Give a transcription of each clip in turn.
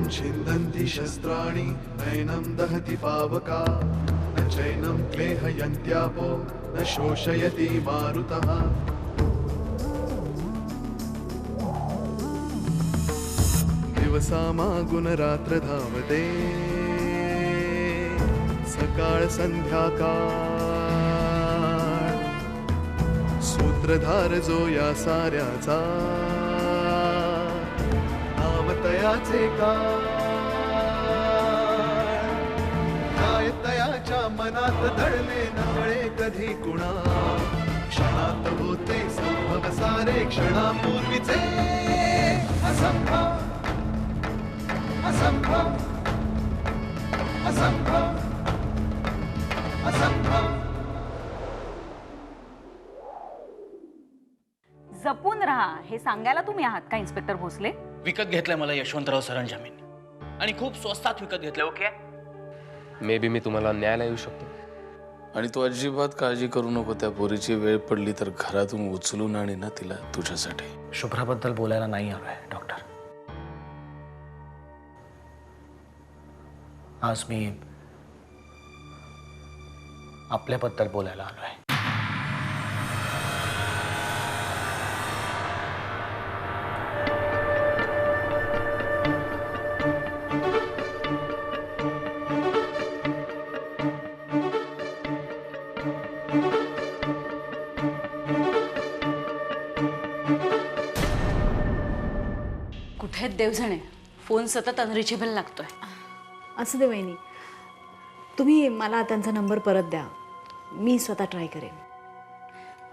शरीरं छिन्दन्ति शस्त्राणि नैनं दहति पावका न चैनं क्लेहयन्त्यापो न शोषयति मारुतः दिवसामागुणरात्र धावते सकाळ संध्याकाळ सूत्रधार जो या साऱ्याचा नामतयाचे काय तयाच्या मनात दडले नवळे कधी कुणा क्षणात होते संभव सारे क्षणापूर्वीचे असंभव असंभव असंभव असंभव. जपून राहा हे सांगायला तुम्ही आहात का इन्स्पेक्टर भोसले? विकत घेतलंय मला यशवंतराव सरंजामींनी आणि खूप स्वस्तात विकत घेतलंय. ओके, मे बी मी तुम्हाला न्यायला येऊ शकतो. आणि तू अजिबात काळजी करू नको. त्या पोरीची वेळ पडली तर घरातून उचलून आणि ना तिला तुझ्यासाठी. शुभ्राबद्दल बोलायला नाही आलोय डॉक्टर. आज मी आपल्याबद्दल बोलायला आलोय. कुठे आहेत देवजणे? फोन सतत अनरिचेबल लागतोय. असं दे वहिनी, तुम्ही मला त्यांचा नंबर परत द्या, मी स्वतः ट्राय करेन.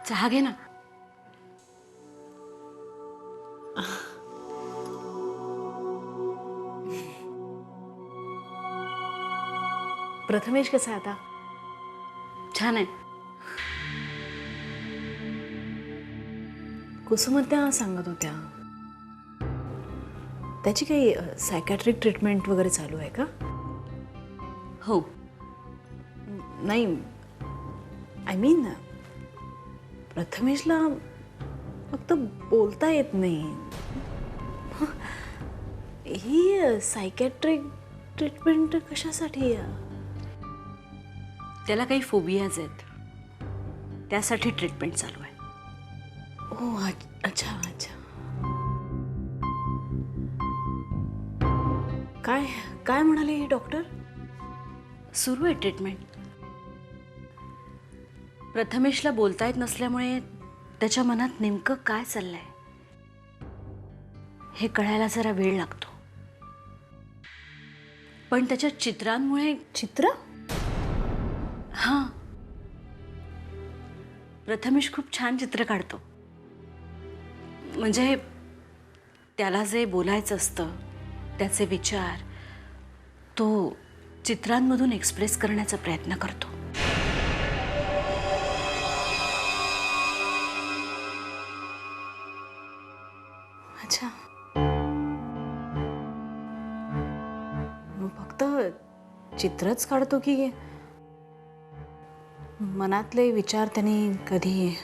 चहा घे ना. प्रथमेश कसा आहे आता? छान आहे. कुसुमत्या सांगत होत्या त्याची काही सायकॅट्रिक ट्रीटमेंट वगैरे चालू आहे का? हो. नाही, आय मीन प्रथमेशला फक्त बोलता येत नाही. ही सायकॅट्रिक ट्रीटमेंट कशासाठी? त्याला काही फोबियाज आहेत, त्यासाठी ट्रीटमेंट चालू आहे. ओ अच्छा अच्छा. काय काय म्हणाले डॉक्टर? सुरू आहे ट्रीटमेंट. प्रथमेशला बोलता येत नसल्यामुळे त्याच्या मनात नेमकं काय चाललंय हे कळायला जरा वेळ लागतो. पण त्याच्या चित्रांमुळे. चित्र? हां, प्रथमेश खूप छान चित्र काढतो. म्हणजे त्याला जे बोलायचं असतं, त्याचे विचार तो चित्रांमधून एक्सप्रेस करण्याचा प्रयत्न करतो. अच्छा, मग फक्त चित्रच काढतो की मनातले विचार त्यांनी कधी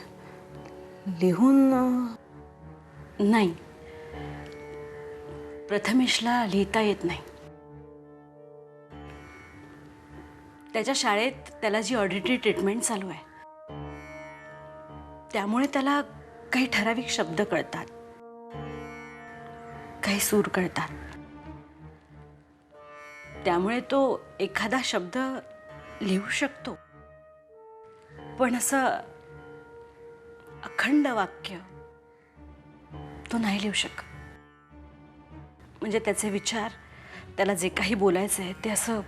लिहून? नाही, प्रथमेशला लिहिता येत नाही. त्याच्या शाळेत त्याला जी ऑडिटरी ट्रीटमेंट चालू आहे त्यामुळे त्याला काही ठराविक शब्द कळतात, काही सूर कळतात. त्यामुळे तो एखादा शब्द लिहू शकतो, पण असं अखंड वाक्य तो नाही लिहू शकत. म्हणजे त्याचे विचार, त्याला जे काही बोलायचं आहे ते असं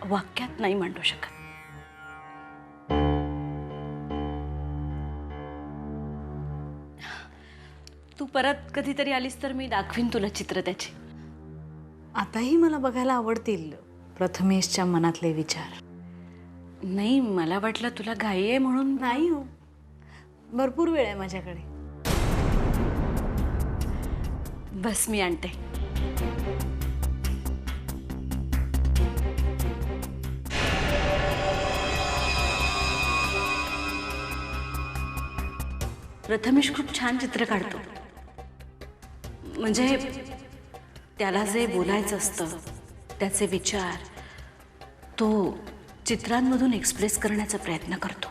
वाक्यात नाही मांडू शकत. तू परत कधीतरी आलीस तर मी दाखवीन तुला चित्र त्याची. आताही मला बघायला आवडतील प्रथमेशच्या मनातले विचार. नाही, मला वाटलं तुला घाई आहे म्हणून. नाही हो, भरपूर वेळ आहे माझ्याकडे. बस मी आणते. प्रथमेश खूप छान चित्र काढतो. म्हणजे त्याला जे बोलायचं असतं त्याचे विचार तो चित्रांमधून एक्सप्रेस करण्याचा प्रयत्न करतो.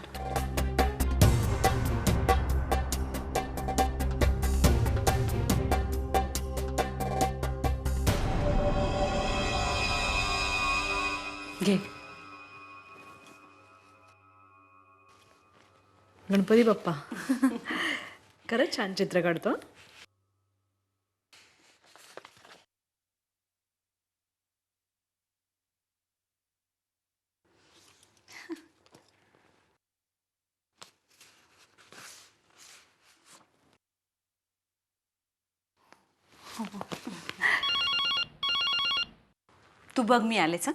घे. गणपती बाप्पा खरंच छान चित्र काढतो. तू बघ मी आलेच हं.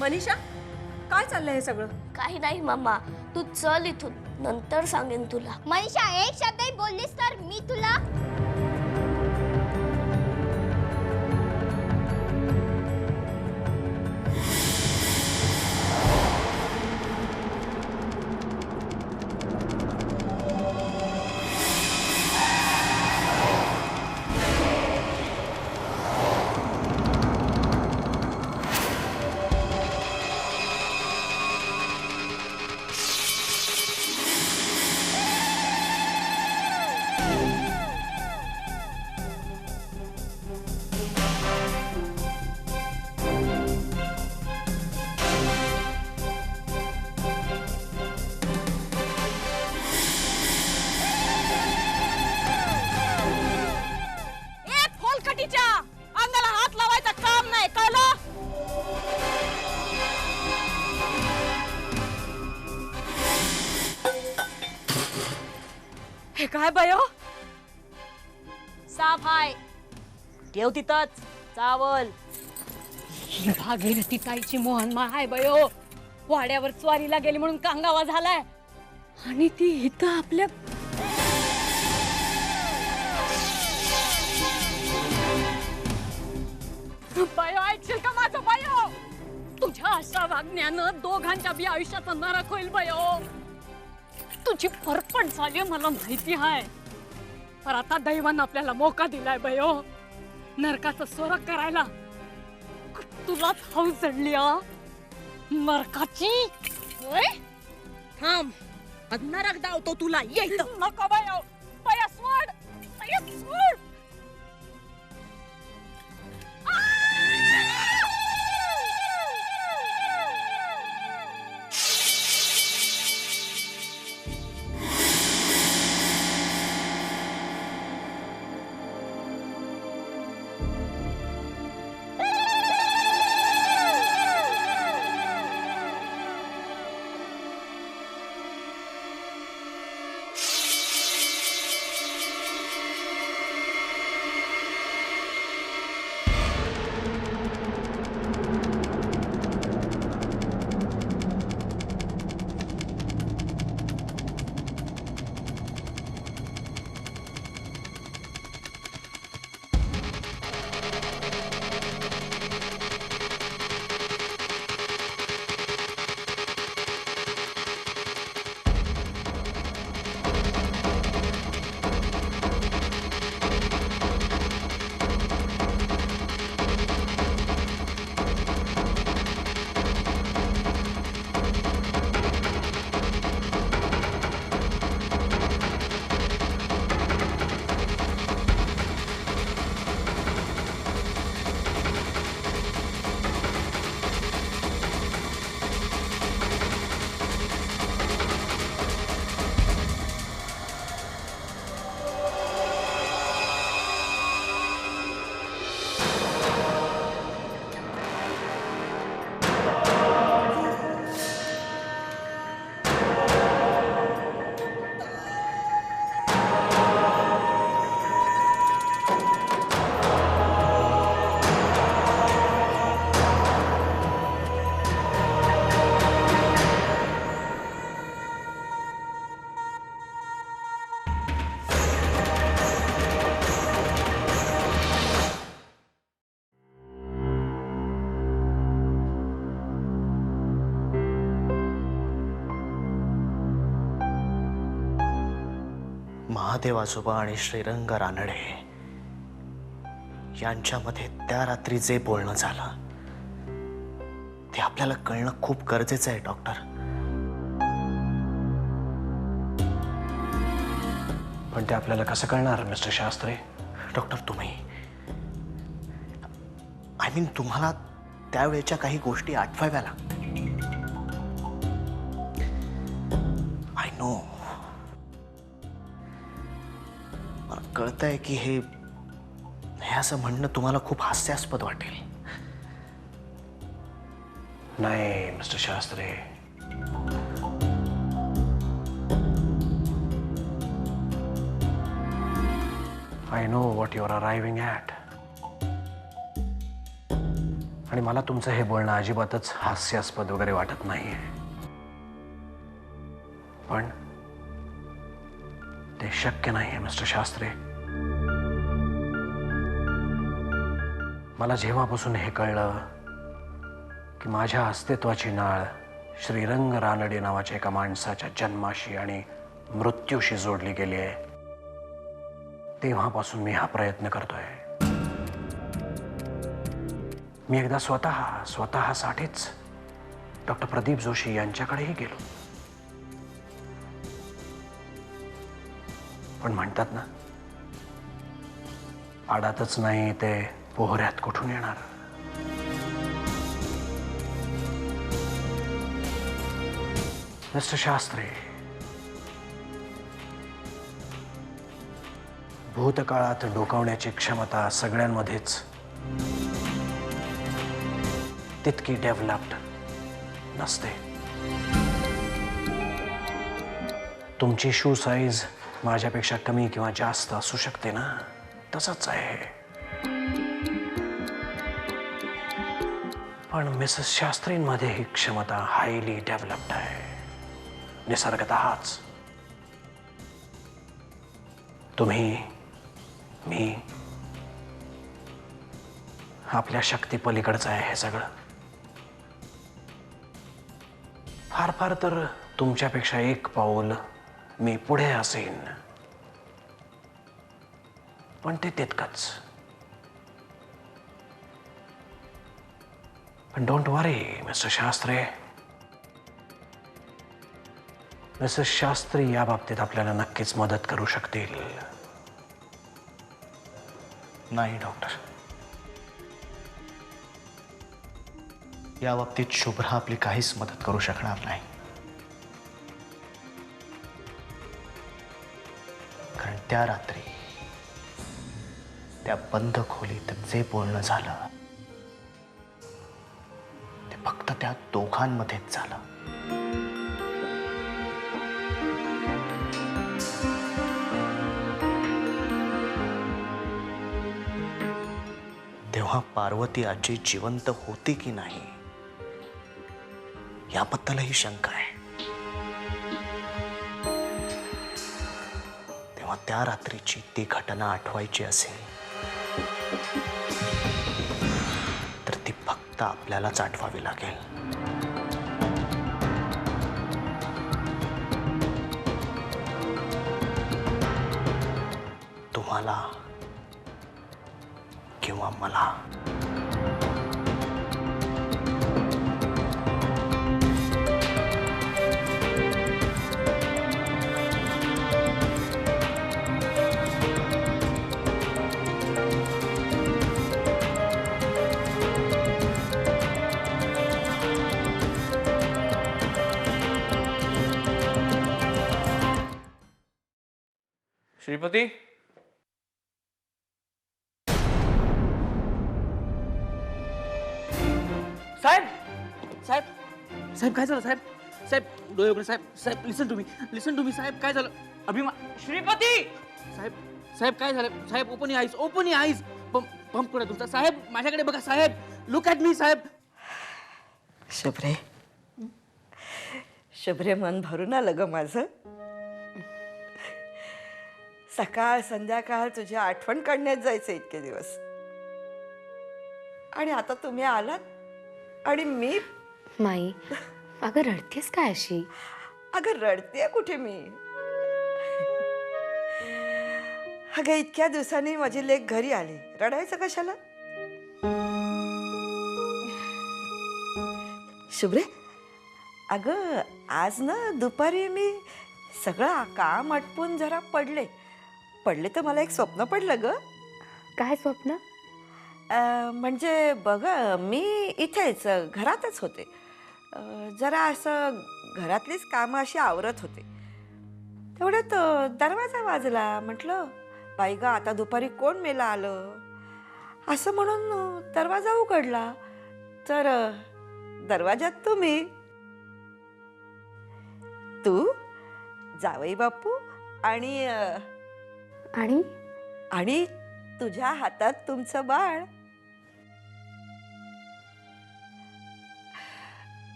मनीषा काय चाललंय हे सगळं? काही नाही मामा, तू चल इथून, नंतर सांगेन तुला. मनीषा एक शब्दही बोललीस तर मी तुला. अंगाला हात लावायचं काम नाही, कळलं? हे काय बयो? साफ हाय, ठेव तिथंच चावल. ही भागीरथी ताईची मोहनमाळ हाय बयो. वाड्यावर स्वारीला गेली म्हणून कांगावा झालाय आणि ती इथं आपल्या बायो. ऐकशील का माझं बायो? तुझ्या अशा वागण्यानं दोघांच्या बी आयुष्याचा नरक होईल बायो. तुझी फरफट झाली मला माहिती आहे, पण आता दैवानं आपल्याला मोका दिलाय बायो नरकाचं स्वर्ग करायला. तुला हाऊ चढली नरकाची. थांब, नरक दावतो तुला. येतं नको बायो. बाया सोड, बाया सोड. महादेव आजोबा आणि श्रीरंग रानडे यांच्यामध्ये त्या रात्री जे बोलणं झालं ते आपल्याला कळणं खूप गरजेचं आहे डॉक्टर. पण ते आपल्याला कसं कळणार मिस्टर शास्त्री? डॉक्टर तुम्ही तुम्हाला त्यावेळेच्या काही गोष्टी आठवाव्या लागतील. आय नो, मला कळतंय की हे असं म्हणणं तुम्हाला खूप हास्यास्पद वाटेल. नाही mister Shastri, I know what you are arriving at. आणि मला तुमचं हे बोलणं अजिबातच हास्यास्पद वगैरे वाटत नाहीये. पण ते शक्य नाहीये मिस्टर शास्त्री. मला जेव्हापासून हे कळलं की माझ्या अस्तित्वाची नाळ श्रीरंग रानडे नावाच्या एका माणसाच्या जन्माशी आणि मृत्यूशी जोडली गेली आहे, तेव्हापासून मी हा प्रयत्न करतोय. मी एकदा स्वतःसाठीच डॉक्टर प्रदीप जोशी यांच्याकडेही गेलो. पण म्हणतात ना, आडातच नाही ते पोहऱ्यात कुठून येणार. मिस्टर शास्त्री, भूतकाळात डोकावण्याची क्षमता सगळ्यांमध्येच तितकी डेव्हलप्ड नसते. तुमची शू साईज माझ्यापेक्षा कमी किंवा जास्त असू शकते ना, तसंच आहे. पण मिसेस शास्त्रींमध्ये ही क्षमता हायली डेव्हलप्ड आहे, निसर्गतःच. तुम्ही, मी, आपल्या शक्ती पलीकडचं आहे हे सगळं. फार फार तर तुमच्यापेक्षा एक पाऊल मी पुढे असेन, पण ते तितकंच. पण don't worry mister Shastri. Mrs Shastri या बाबतीत आपल्याला नक्कीच मदत करू शकतील. नाही डॉक्टर, या बाबतीत शुभ्रा आपली काहीच मदत करू शकणार नाही. कारण त्या रात्री त्या बंद खोलीत जे बोलणं झालं ते फक्त त्या दोघांमध्येच झालं. तेव्हा पार्वती आजी जिवंत होती की नाही याबद्दलही शंका आहे. तेव्हा त्या रात्रीची ती घटना आठवायची असेल तर ती फक्त आपल्यालाच आठवावी लागेल. तुम्हाला किंवा मला. श्रीपती, साहेब साहेब साहेब काय झालं? साहेब साहेब डोळे उघडे. साहेब साहेब लिसन टू मी साहेब, काय झालं? श्रीपती साहेब साहेब काय झालं? साहेब ओपन युअर आईज. पंप कुठे तुमचा? साहेब माझ्याकडे बघा. साहेब लुक ॲट मी. साहेब शुभ्रे मन भरून आलं ग माझं. सकाळ संध्याकाळ तुझी आठवण काढण्यात जायचं इतके दिवस, आणि आता तुम्ही आलात आणि मी. माई, अगं रडतेस काय अशी? अगं रडतेय कुठे मी. अगं इतक्या दिवसांनी माझी लेक घरी आली, रडायचं कशाला? शुभ्रे, अगं आज ना दुपारी मी सगळं काम आटपून जरा पडले तर मला एक स्वप्न पडलं ग. काय स्वप्न? म्हणजे बघ, मी इथेच घरातच होते. जरा असं घरातलीच कामं अशी आवरत होते. तेवढ्यात दरवाजा वाजला. म्हटलं बाई ग, आता दुपारी कोण मेला आलं असं म्हणून दरवाजा उघडला तर दरवाजात तू जावई बापू आणि आणि तुझ्या हातात तुमचं बाळ.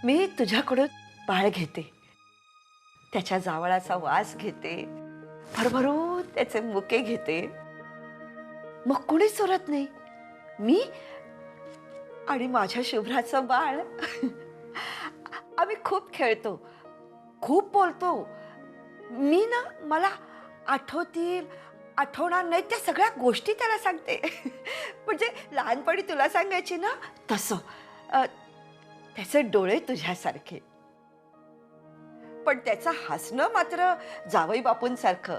मी तुझ्याकडून बाळ घेते, त्याच्या जावळाचा वास घेते, भरभरून त्याचे मुके घेते. मग कुणीच चोरत नाही, मी आणि माझ्या शुभ्राचं बाळ. आम्ही खूप खेळतो, खूप बोलतो. मी ना, मला आठवणार नाही त्या सगळ्या गोष्टी त्याला सांगते. म्हणजे लहानपणी तुला सांगायची ना तसं. त्याचे डोळे तुझ्यासारखे, पण त्याचं हसणं मात्र जावई बापूंसारखं,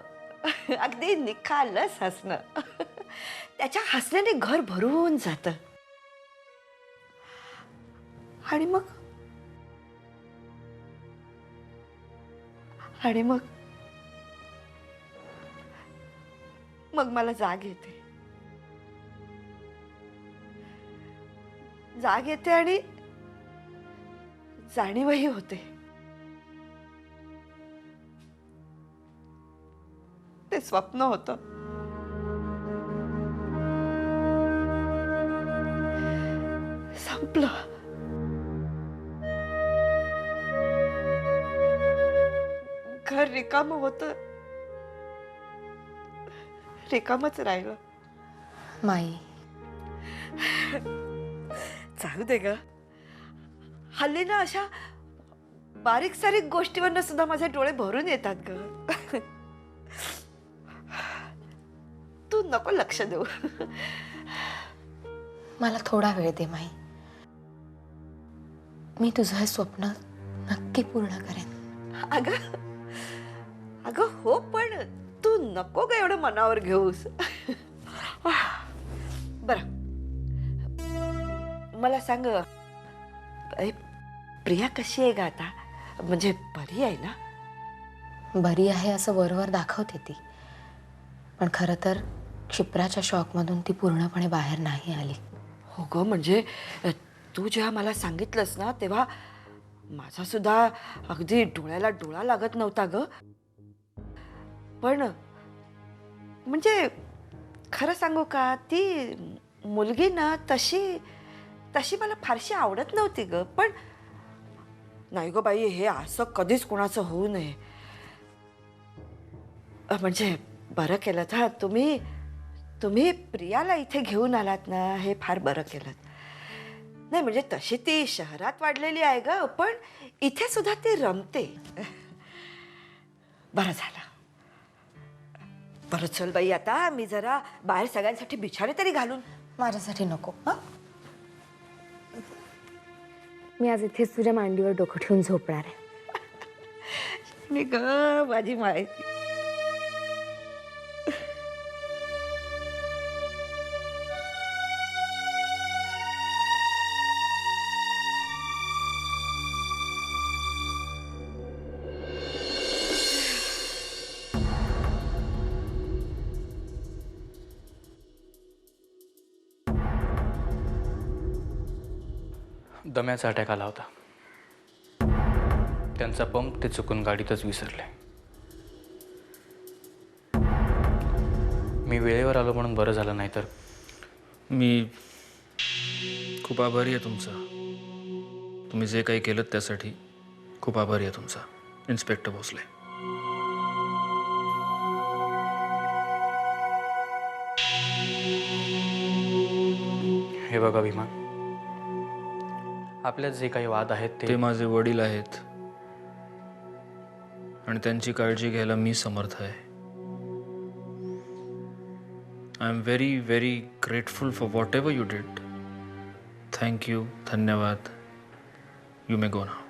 अगदी निखालस हसणं. त्याच्या हसण्याने घर भरून जातं. आणि मग मला जाग येते आणि जाणीवही होते. ते स्वप्न होतं. संपलं. घर रिकामं होतं, रिकामच राहिलं. माई, जाऊ दे ग. हल्ली ना अशा बारीक सारीक गोष्टीवरनं सुद्धा माझे डोळे भरून येतात ग. तू नको लक्ष देऊ. मला थोडा वेळ दे माई. मी तुझं हे स्वप्न नक्की पूर्ण करेन. अगं हो, पण तू नको ग एवढं मनावर घेऊस. बर, मला सांग, प्रिया कशी आहे ग आता? म्हणजे बरी आहे ना? बरी आहे असं वरवर दाखवते ती, पण खरं तर क्षिप्राच्या शॉकमधून ती पूर्णपणे बाहेर नाही आली. हो ग, म्हणजे तू जेव्हा मला सांगितलंस ना तेव्हा माझा सुद्धा अगदी डोळ्याला डोळा लागत नव्हता ग. पण म्हणजे खरं सांगू का, ती मुलगी ना तशी मला फारशी आवडत नव्हती ग. पण नाही ग बाई, हे असं कधीच कोणाचं होऊ नये. म्हणजे बरं केलं हा तुम्ही प्रियाला इथे घेऊन आलात ना, हे फार बरं केलं. नाही म्हणजे तशी ती शहरात वाढलेली आहे ग, पण इथे सुद्धा ती रमते. बरं झालं. बरं चल बाई, आता मी जरा बाहेर सगळ्यांसाठी बिछाणे तरी घालून. माझ्यासाठी नको. मी आज इथेच तुझ्या मांडीवर डोकं ठेवून झोपणार आहे. मी ग माझी माहिती. दम्याचा अटॅक आला होता. त्यांचा पंप ते चुकून गाडीतच विसरले. मी वेळेवर आलो म्हणून बरं झालं, नाही तर मी खूप आभारी आहे तुमचा. तुम्ही जे काही केलं त्यासाठी खूप आभारी आहे तुमचा, इन्स्पेक्टर भोसले. हे बघा विमान, आपल्यात जे काही वाद आहेत ते माझे वडील आहेत आणि त्यांची काळजी घ्यायला मी समर्थ आहे. I am very very grateful for what ever you did. Thank you. धन्यवाद. You may go now.